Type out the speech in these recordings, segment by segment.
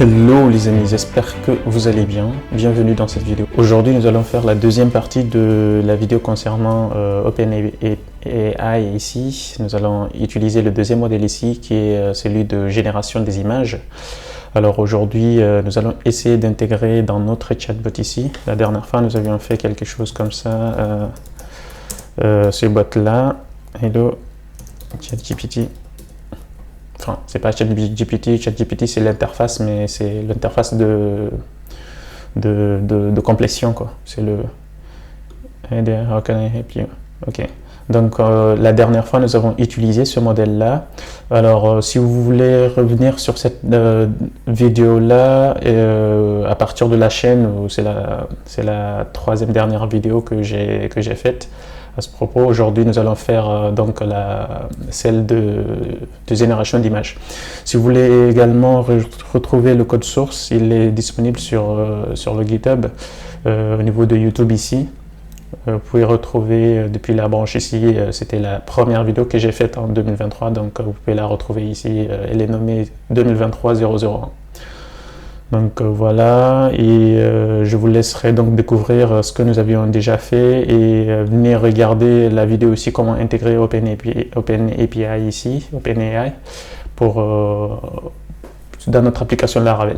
Hello les amis, j'espère que vous allez bien. Bienvenue dans cette vidéo. Aujourd'hui, nous allons faire la deuxième partie de la vidéo concernant OpenAI ici. Nous allons utiliser le deuxième modèle ici qui est celui de génération des images. Alors aujourd'hui, nous allons essayer d'intégrer dans notre chatbot ici. La dernière fois, nous avions fait quelque chose comme ça. Ce bot là. Hello, ChatGPT. Enfin, c'est pas ChatGPT c'est l'interface, mais c'est l'interface de complétion, quoi. C'est le How can I help you? Ok. Donc la dernière fois, nous avons utilisé ce modèle-là. Alors, si vous voulez revenir sur cette vidéo-là, à partir de la chaîne, c'est la troisième dernière vidéo que j'ai faite. À ce propos, aujourd'hui, nous allons faire donc celle de génération d'images. Si vous voulez également retrouver le code source, il est disponible sur le GitHub au niveau de YouTube ici. Vous pouvez retrouver depuis la branche ici, c'était la première vidéo que j'ai faite en 2023, donc vous pouvez la retrouver ici, elle est nommée 2023-001. Donc voilà, et je vous laisserai donc découvrir ce que nous avions déjà fait et venir regarder la vidéo aussi comment intégrer OpenAPI ici, OpenAI, dans notre application Laravel.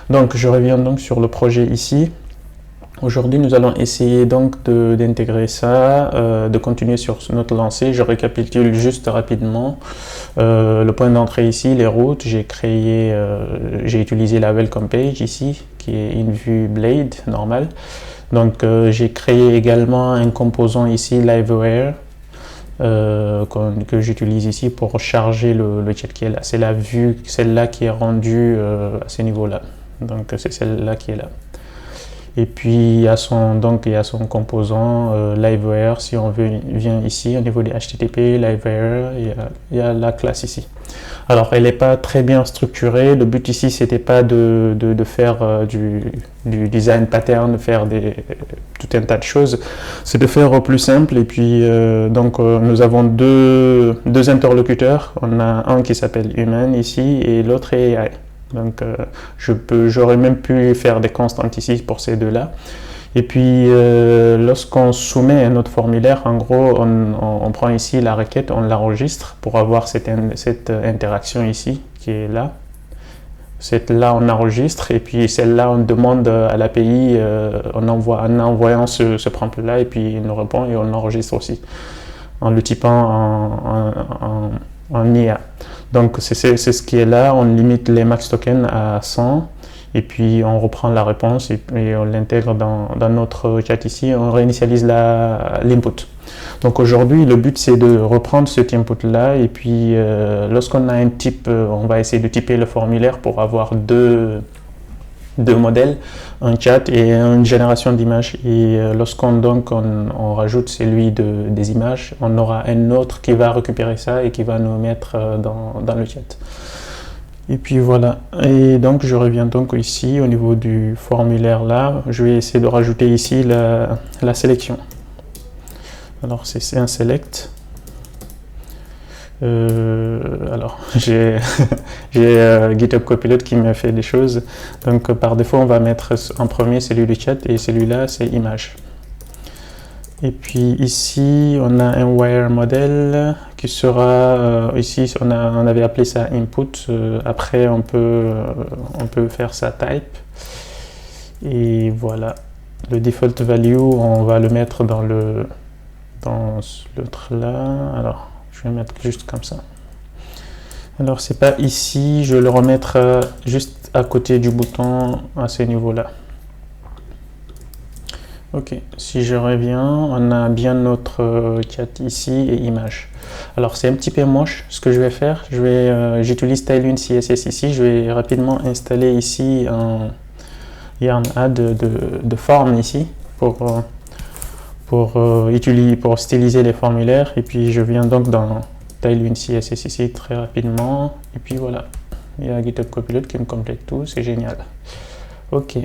Donc je reviens donc sur le projet ici. Aujourd'hui, nous allons essayer donc d'intégrer ça, de continuer sur notre lancée. Je récapitule juste rapidement le point d'entrée ici, les routes. J'ai utilisé la welcome page ici, qui est une vue Blade normale. Donc, j'ai créé également un composant ici, LiveWire, que j'utilise ici pour charger le chat qui est là. C'est la vue, celle-là qui est rendue à ce niveau-là. Donc, c'est celle-là qui est là. Et puis il y a son composant LiveWire. Si on vient ici au niveau des HTTP, LiveWire, il y a la classe ici. Alors elle n'est pas très bien structurée. Le but ici c'était pas de faire du design pattern, de faire tout un tas de choses. C'est de faire au plus simple. Et puis nous avons deux interlocuteurs. On a un qui s'appelle Human ici et l'autre est AI. Donc j'aurais même pu faire des constantes ici pour ces deux-là. Et puis lorsqu'on soumet un autre formulaire, en gros, on prend ici la requête, on l'enregistre pour avoir cette interaction ici qui est là. Cette-là, on enregistre et puis celle-là, on demande à l'API en envoyant ce prompt-là et puis il nous répond et on l'enregistre aussi en le typant en IA. Donc c'est ce qui est là, on limite les max tokens à 100 et puis on reprend la réponse et on l'intègre dans notre chat ici, on réinitialise l'input. Donc aujourd'hui le but c'est de reprendre cet input là et puis lorsqu'on a un type, on va essayer de typer le formulaire pour avoir deux modèles, un chat et une génération d'images. Et lorsqu'on rajoute celui des images, on aura un autre qui va récupérer ça et qui va nous mettre dans le chat. Et puis voilà. Et donc je reviens donc ici au niveau du formulaire là. Je vais essayer de rajouter ici la sélection. Alors c'est un select. Alors j'ai GitHub Copilot qui me fait des choses, donc par défaut on va mettre en premier celui du chat et celui-là c'est image. Et puis ici on a un wire model qui sera ici on avait appelé ça input, après on peut faire ça type et voilà le default value on va le mettre dans l'autre là. Alors je vais mettre juste comme ça. Alors c'est pas ici, je vais le remettre juste à côté du bouton à ce niveau-là. Ok, si je reviens, on a bien notre chat ici et image. Alors c'est un petit peu moche, ce que je vais faire, j'utilise Tailwind CSS ici, je vais rapidement installer ici un yarn add de forme ici pour styliser les formulaires et puis je viens donc dans Tailwind CSS ici très rapidement et puis voilà, il y a GitHub Copilot qui me complète tout, c'est génial. Ok,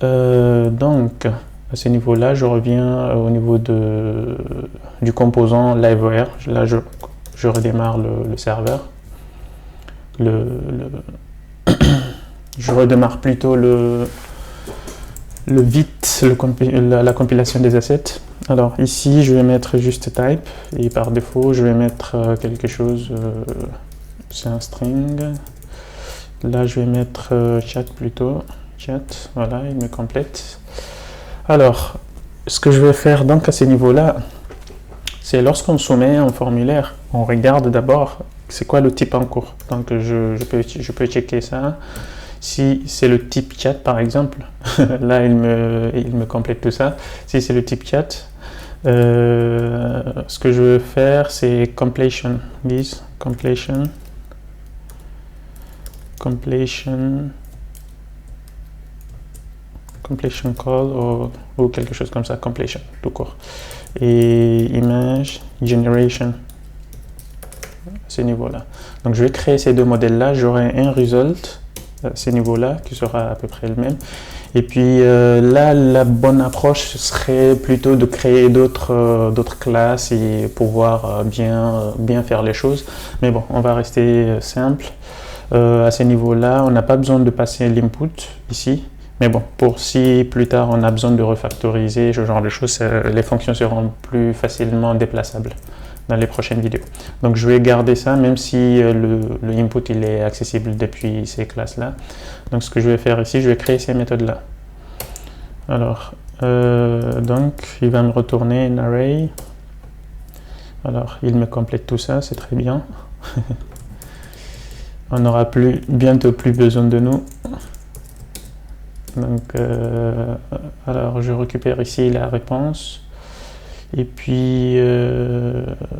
donc à ce niveau là je reviens au niveau du composant LiveWire. Là je redémarre le serveur, Je redémarre plutôt la compilation des assets. Alors ici, je vais mettre juste type et par défaut, je vais mettre quelque chose, c'est un string. Là, je vais mettre chat plutôt, chat, voilà, il me complète. Alors, ce que je vais faire donc à ce niveau-là, c'est lorsqu'on soumet un formulaire, on regarde d'abord c'est quoi le type en cours. Donc je peux checker ça. Si c'est le type chat par exemple, là il me complète tout ça. Si c'est le type chat, ce que je veux faire c'est completion, completion call ou quelque chose comme ça, completion tout court. Et image generation à ce niveau-là. Donc je vais créer ces deux modèles-là, j'aurai un result à ce niveau-là qui sera à peu près le même. Et puis là, la bonne approche serait plutôt de créer d'autres classes et pouvoir bien faire les choses. Mais bon, on va rester simple. À ce niveau-là, on n'a pas besoin de passer l'input ici. Mais bon, pour si plus tard on a besoin de refactoriser ce genre de choses, les fonctions seront plus facilement déplaçables dans les prochaines vidéos. Donc je vais garder ça même si le input il est accessible depuis ces classes-là. Donc ce que je vais faire ici, je vais créer ces méthodes-là. Alors, donc il va me retourner un array. Alors, il me complète tout ça, c'est très bien. On n'aura bientôt plus besoin de nous. Donc, alors je récupère ici la réponse. Et puis,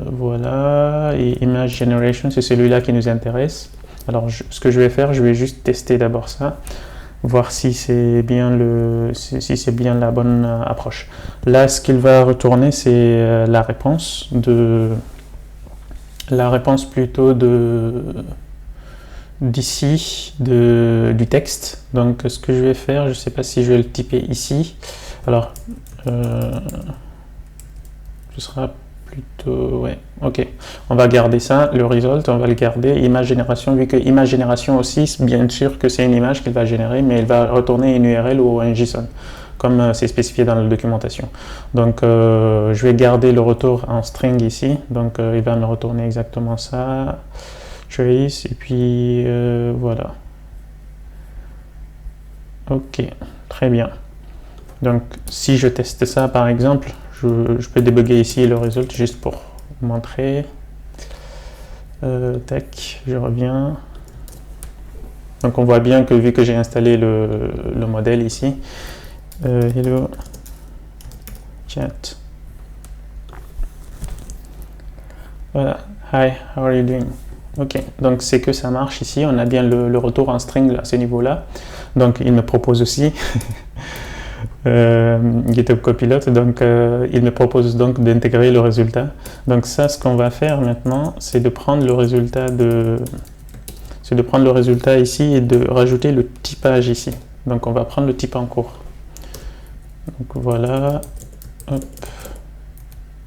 voilà. Et image generation, c'est celui-là qui nous intéresse. Alors, ce que je vais faire, je vais juste tester d'abord ça. Voir si c'est bien la bonne approche. Là, ce qu'il va retourner, c'est la réponse plutôt d'ici du texte. Donc ce que je vais faire, je ne sais pas si je vais le typer ici. Alors ce sera plutôt ouais, ok, on va garder ça, le result on va le garder, image génération, vu que image génération aussi, bien sûr que c'est une image qu'il va générer, mais il va retourner une URL ou un JSON comme c'est spécifié dans la documentation. Donc je vais garder le retour en string ici, donc il va me retourner exactement ça, trace, et puis voilà. Ok, très bien. Donc si je teste ça par exemple, je peux débugger ici le résultat juste pour montrer. Tac, je reviens. Donc on voit bien que vu que j'ai installé le modèle ici, hello chat. Voilà, hi, how are you doing? Ok, donc c'est que ça marche ici, on a bien le retour en string à ce niveau-là. Donc il me propose aussi GitHub Copilot, donc il me propose donc d'intégrer le résultat. Donc ça, ce qu'on va faire maintenant, c'est de prendre le résultat ici et de rajouter le typage ici. Donc on va prendre le type en cours. Donc voilà, hop.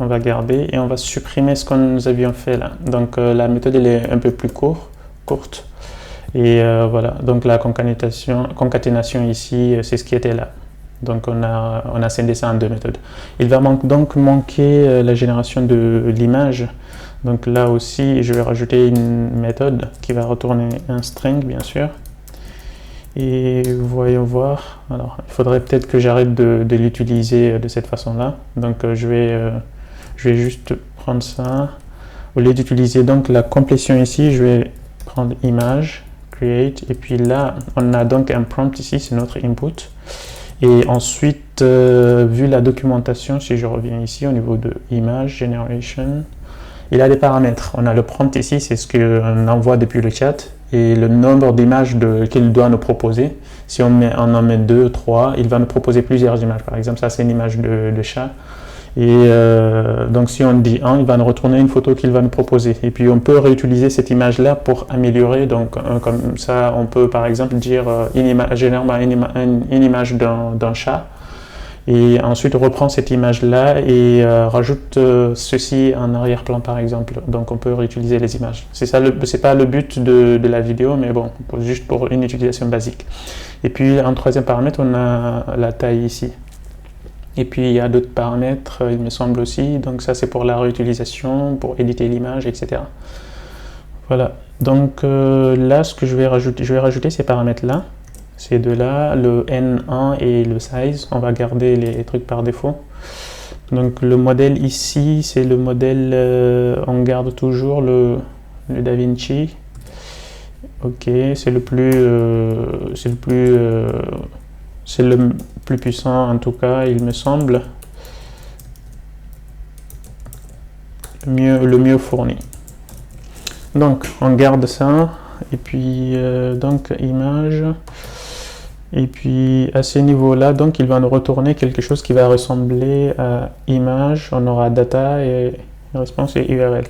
On va garder et on va supprimer ce que nous avions fait là. Donc la méthode elle est un peu plus courte. Et voilà, donc la concaténation ici, c'est ce qui était là. Donc on a scindé ça en deux méthodes. Il va donc manquer la génération de l'image. Donc là aussi, je vais rajouter une méthode qui va retourner un string, bien sûr. Et voyons voir. Alors, il faudrait peut-être que j'arrête de l'utiliser de cette façon-là. Donc je vais juste prendre ça. Au lieu d'utiliser donc la complétion ici, je vais prendre image, create, et puis là, on a donc un prompt ici, c'est notre input. Et ensuite, vu la documentation, si je reviens ici au niveau de image generation, il a des paramètres. On a le prompt ici, c'est ce qu'on envoie depuis le chat, et le nombre d'images qu'il doit nous proposer. Si on en met 2, 3, il va nous proposer plusieurs images. Par exemple, ça c'est une image de chat. Et donc si on dit 1, il va nous retourner une photo qu'il va nous proposer. Et puis on peut réutiliser cette image-là pour améliorer. Donc comme ça, on peut par exemple dire génère-moi une image d'un chat. Et ensuite, reprend cette image-là et rajoute ceci en arrière-plan, par exemple. Donc, on peut réutiliser les images. C'est ça, c'est pas le but de la vidéo, mais bon, juste pour une utilisation basique. Et puis, en troisième paramètre, on a la taille ici. Et puis, il y a d'autres paramètres, il me semble aussi. Donc, ça, c'est pour la réutilisation, pour éditer l'image, etc. Voilà. Donc, là, ce que je vais rajouter ces paramètres-là. Ces deux-là, le N1 et le size, on va garder les trucs par défaut. Donc le modèle ici, c'est le modèle, on garde toujours le DaVinci. Ok, c'est le plus puissant en tout cas, il me semble. Le mieux fourni. Donc on garde ça, et puis donc image. Et puis à ce niveau-là, donc il va nous retourner quelque chose qui va ressembler à image. On aura data et response et URL.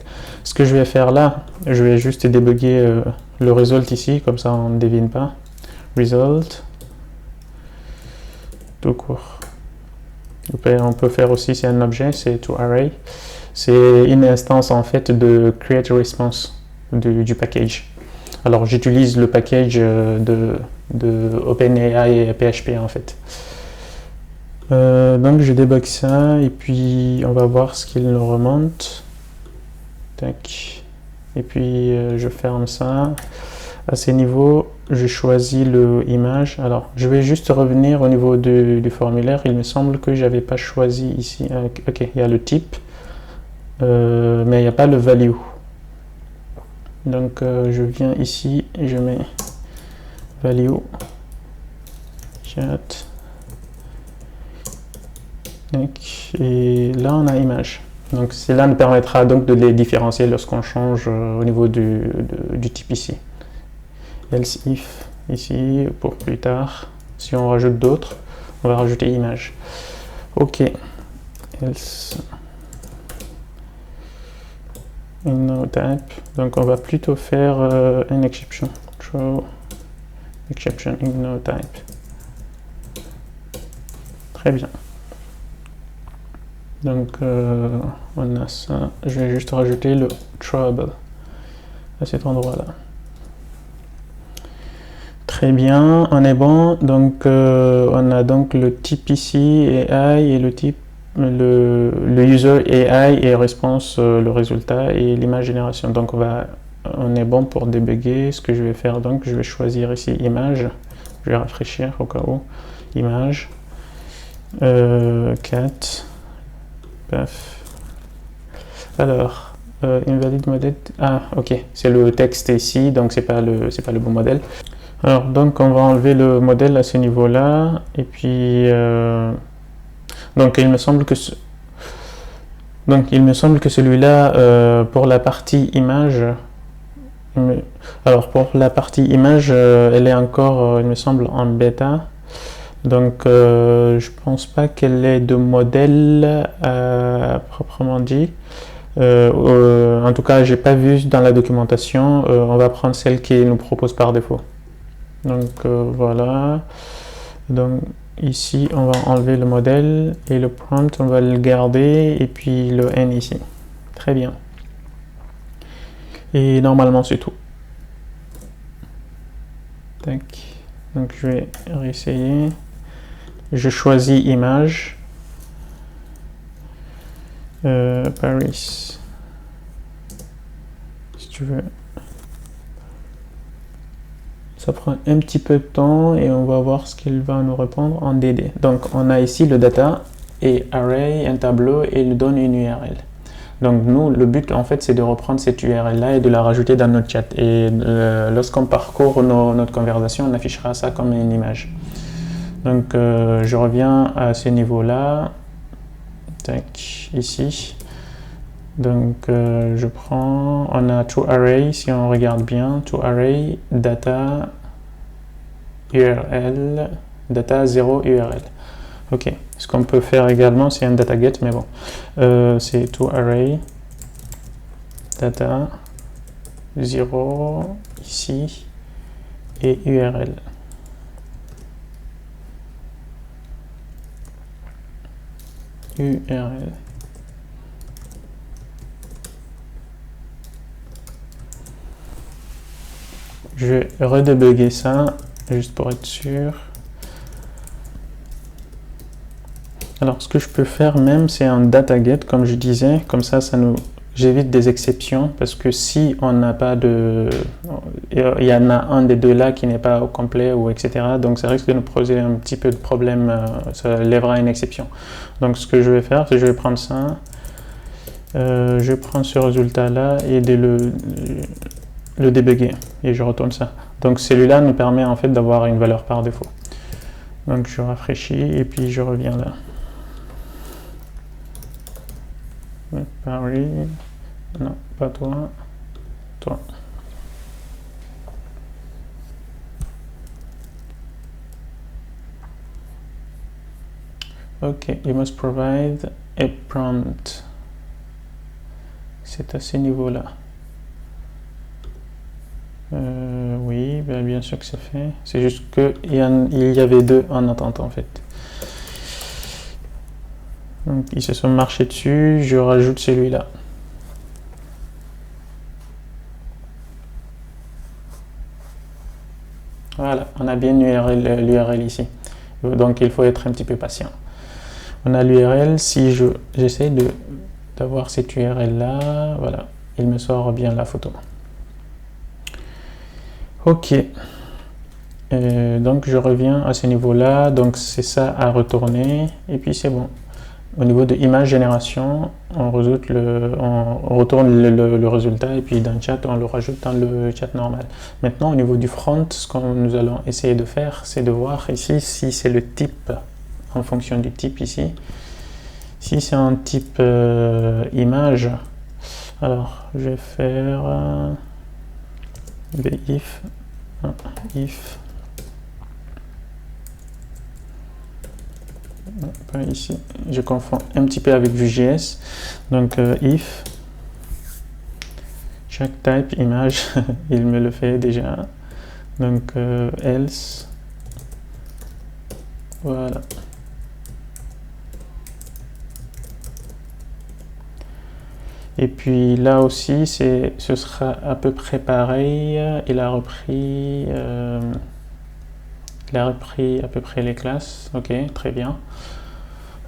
Ce que je vais faire là, je vais juste débugger le result ici, comme ça on ne devine pas. Result, tout court. On peut faire aussi, c'est un objet, c'est toArray. C'est une instance en fait de createResponse du package. Alors j'utilise le package de OpenAI et PHP en fait. Donc je débug ça et puis on va voir ce qu'il nous remonte. Tac. Et puis je ferme ça. À ces niveaux, je choisis le image. Alors je vais juste revenir au niveau du formulaire. Il me semble que j'avais pas choisi ici. Ok, il y a le type, mais il n'y a pas le value. Donc je viens ici et je mets value chat et là on a image. Donc cela nous permettra donc de les différencier lorsqu'on change au niveau du type ici. Else if ici pour plus tard. Si on rajoute d'autres, on va rajouter image. Ok. Else no type. Donc on va plutôt faire une exception. Throw exception in no type. Très bien. Donc on a ça. Je vais juste rajouter le trouble à cet endroit-là. Très bien, on est bon. Donc on a donc le type ici AI et le type le user AI et response le résultat et l'image génération. Donc on est bon pour débugger. Ce que je vais faire, donc je vais choisir ici image. Je vais rafraîchir au cas où. Image. Cat. Paf. Alors, invalid model. Ah, ok, c'est le texte ici, donc c'est pas le bon modèle. Alors, donc on va enlever le modèle à ce niveau-là, et puis donc il me semble que celui-là pour la partie image. Alors pour la partie image, elle est encore, il me semble, en bêta. Donc je pense pas qu'elle ait de modèle proprement dit. En tout cas, j'ai pas vu dans la documentation. On va prendre celle qui nous propose par défaut. Donc voilà. Donc ici, on va enlever le modèle et le prompt, on va le garder et puis le n ici. Très bien. Et normalement, c'est tout. Tac. Donc je vais réessayer. Je choisis image. Paris. Si tu veux. Ça prend un petit peu de temps et on va voir ce qu'il va nous répondre en DD. Donc on a ici le data et array, un tableau et il nous donne une URL. Donc nous, le but en fait c'est de reprendre cette URL là et de la rajouter dans notre chat. Et lorsqu'on parcourt notre conversation, on affichera ça comme une image. Donc je reviens à ce niveau là. Tac, ici. Donc je prends, on a toArray, si on regarde bien, toArray, data, URL, data 0 URL. Ok, ce qu'on peut faire également, c'est un data get, mais bon, c'est toArray, data, 0, ici, et URL. URL. Je vais redébugger ça, juste pour être sûr. Alors, ce que je peux faire même, c'est un data get, comme je disais. Comme ça j'évite des exceptions, parce que si on n'a pas de... Il y en a un des deux là qui n'est pas au complet, ou etc. Donc, ça risque de nous poser un petit peu de problème. Ça lèvera une exception. Donc, ce que je vais faire, c'est que je vais prendre ça. Je prends ce résultat-là et le débugger. Et je retourne ça. Donc, celui-là nous permet en fait d'avoir une valeur par défaut. Donc, je rafraîchis et puis je reviens là. Paris, non, pas toi, toi. Ok, you must provide a prompt. C'est à ce niveau-là. Oui, bien sûr que c'est fait. C'est juste qu'il y avait deux en attente en fait. Donc, ils se sont marchés dessus, je rajoute celui-là. Voilà, on a bien l'URL ici. Donc, il faut être un petit peu patient. On a l'URL, si j'essaie d'avoir cette URL-là, voilà, il me sort bien la photo. Ok. Donc, je reviens à ce niveau-là. Donc, c'est ça à retourner. Et puis, c'est bon. Au niveau de image génération, on retourne le résultat et puis dans le chat, on le rajoute dans le chat normal. Maintenant, au niveau du front, ce que nous allons essayer de faire, c'est de voir ici si c'est le type, en fonction du type ici. Si c'est un type image, alors je vais faire if pas ici, je confonds un petit peu avec Vue.js. Donc if chaque type image, il me le fait déjà. Donc else, voilà. Et puis là aussi, ce sera à peu près pareil. Il a repris à peu près les classes. Ok, très bien.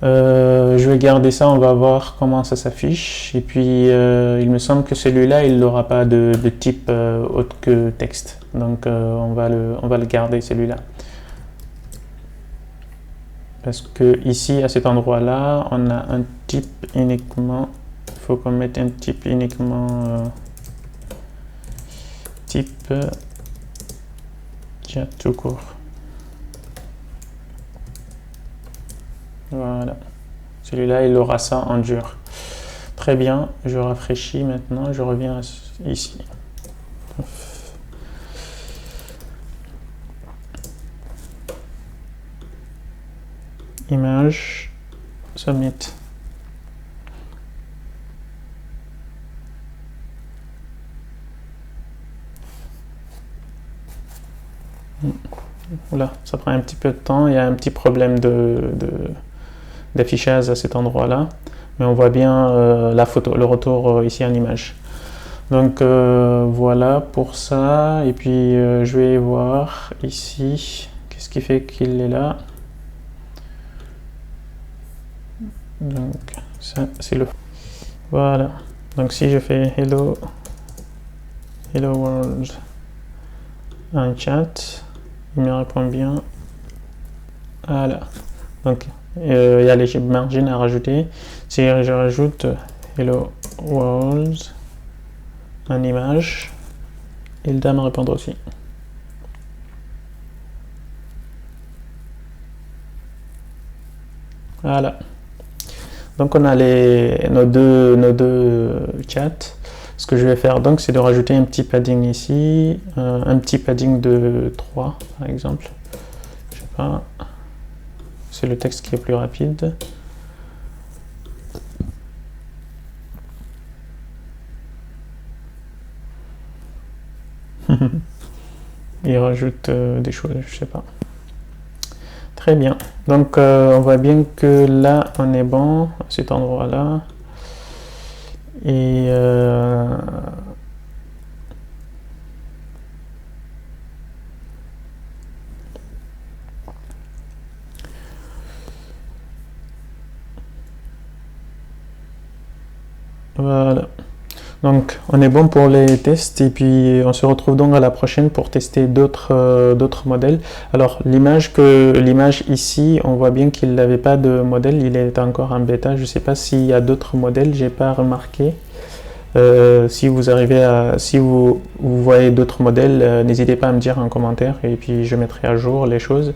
Je vais garder ça, on va voir comment ça s'affiche. Et puis, il me semble que celui-là, il n'aura pas de type autre que texte. Donc, on va le garder, celui-là. Parce que ici, à cet endroit-là, on a un type uniquement. Il faut qu'on mette un type uniquement type chat tout court. Voilà. Celui-là, il aura ça en dur. Très bien. Je rafraîchis maintenant. Je reviens ici. Image. Submit. Voilà, ça prend un petit peu de temps. Il y a un petit problème d'affichage à cet endroit-là. Mais on voit bien la photo, le retour ici en image. Donc voilà pour ça. Et puis je vais voir ici. Qu'est-ce qui fait qu'il est là? Donc ça, c'est le... Voilà. Donc si je fais hello world en chat, il me répond bien. Voilà. Donc il y a les margins à rajouter. Si je rajoute hello world en image, il doit me répondre aussi. Voilà. Donc on a nos deux chats. Ce que je vais faire donc, c'est de rajouter un petit padding ici, un petit padding de 3 par exemple. Je sais pas. C'est le texte qui est plus rapide. Il rajoute des choses, je sais pas. Très bien. Donc, on voit bien que là, on est bon, à cet endroit-là. Et voilà. Donc, on est bon pour les tests et puis on se retrouve donc à la prochaine pour tester d'autres modèles. Alors, l'image ici, on voit bien qu'il n'avait pas de modèle, il est encore en bêta. Je ne sais pas s'il y a d'autres modèles, j'ai pas remarqué. Si vous voyez d'autres modèles, n'hésitez pas à me dire en commentaire et puis je mettrai à jour les choses.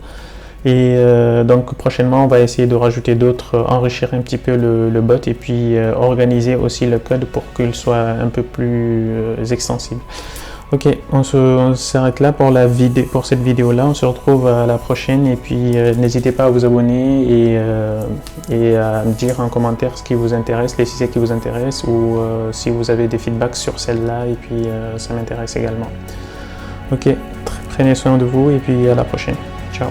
Et donc prochainement, on va essayer de rajouter d'autres, enrichir un petit peu le bot et puis organiser aussi le code pour qu'il soit un peu plus extensible. Ok, on s'arrête là pour cette vidéo-là. On se retrouve à la prochaine et puis n'hésitez pas à vous abonner et à me dire en commentaire ce qui vous intéresse, les sujets qui vous intéressent ou si vous avez des feedbacks sur celle-là et puis ça m'intéresse également. Ok, prenez soin de vous et puis à la prochaine. Ciao.